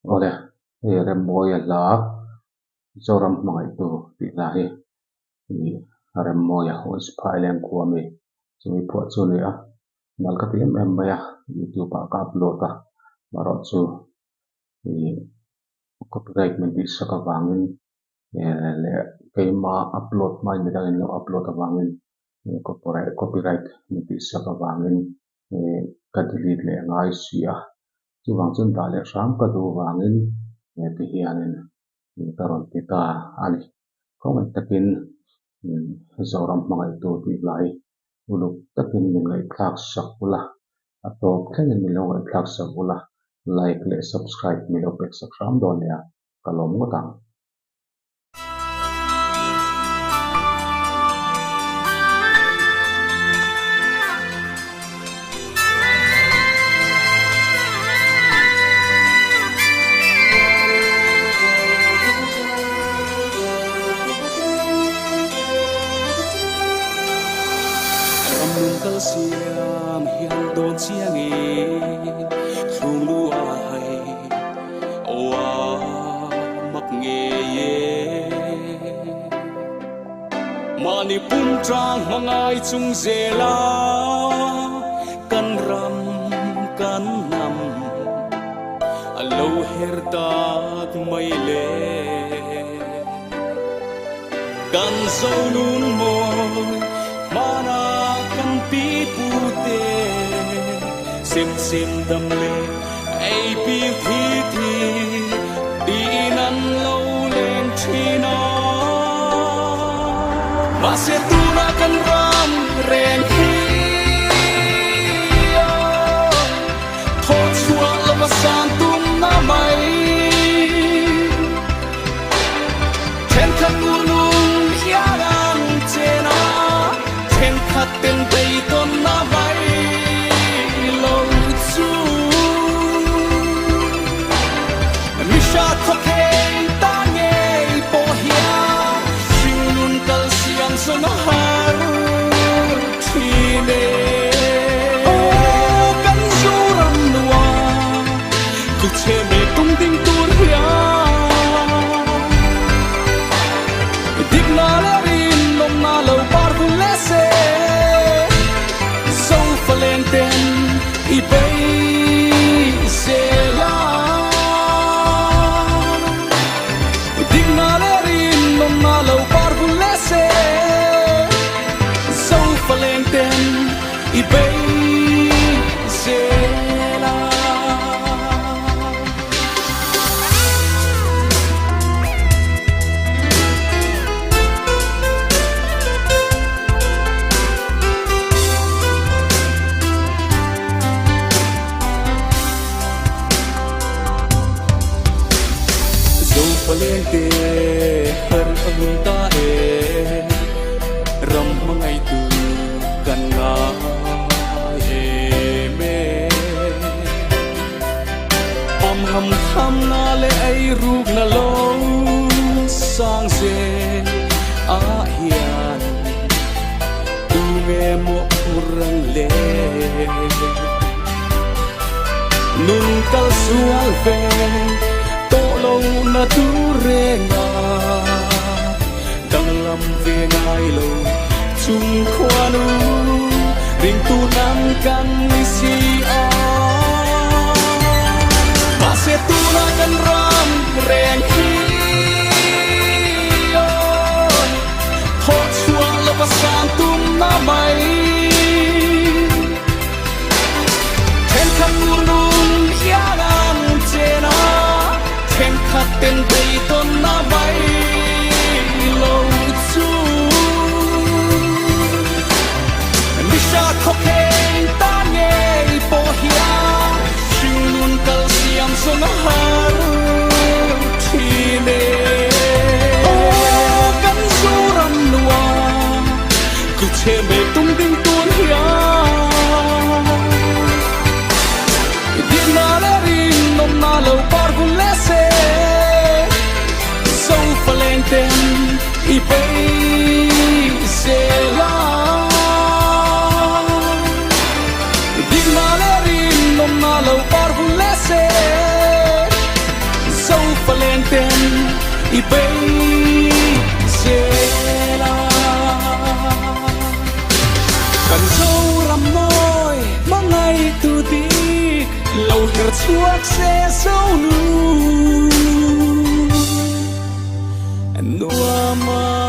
Oleh rem moya la zoram mangai tu ti la hi rem moya hos phailen kuami chumi pho chu le a nalkati em maya youtube ka upload a maro chu i copyright men ti saka wangin le keima upload mai ni dangin lo upload awangin copyright men ti saka wangin ka delete le ngai sia chu wang chun ta le ram ka du wangin ti hianin karon ti ta ani comment takin zoram mangai tu ti lai uluk takin min ngai thak sak pula atop thlen min lo ngai thak sak pula like le subscribe mi lo pek sak ram don ya kalom ngotang siam hian don chiang e thung lu ai oa mak nge ye mani pum trang mangai chung zela kan ram kan nam alo her tak mai le kan zo nun mo mana pi pute sim dam le ai pi thi đi nan lâu lên china mà sẽ tu na kan ram ren hi tho chua la ma san tum na mai then khắc ulung ya ram chena then khắc ten dei ton na mai lo chu mi sha kho ke ta nge po hia sing nun kal siang son har thi le o kan su ram nuwa ku che me tung ding tur hia dik na la rin nom na lo par bu le se valenten i bei se la digna le rin nom na lo par bu le se so valenten i bei se la valente har amun ta e ram mangai tu kan nga e me ham tham na le ai ruk na lo sang se a hian tu me mo urang le nun kal sual ve lâu na tu re nga dang lam ve ngai lo chung khoanu ring tu nam kan ni si a pa se tu na kan ram reng hi ho chua lo pa san tum na mai then kan nun ya lam chena khen khát tên thầy tôn na bay lâu chu mi sa khóc khen ta nghe po hia sing nun kal siam son har thi le o kan su ram nuwa ku che me tung ding tuan hia din na la rin nom na lo par bu le se so valenten i bei se la din na le rin nom na lo par bu le se bây giờ cần sâu rằm môi mà ngày tu tí lâu hiệp chuốc sẽ sâu nu nua mà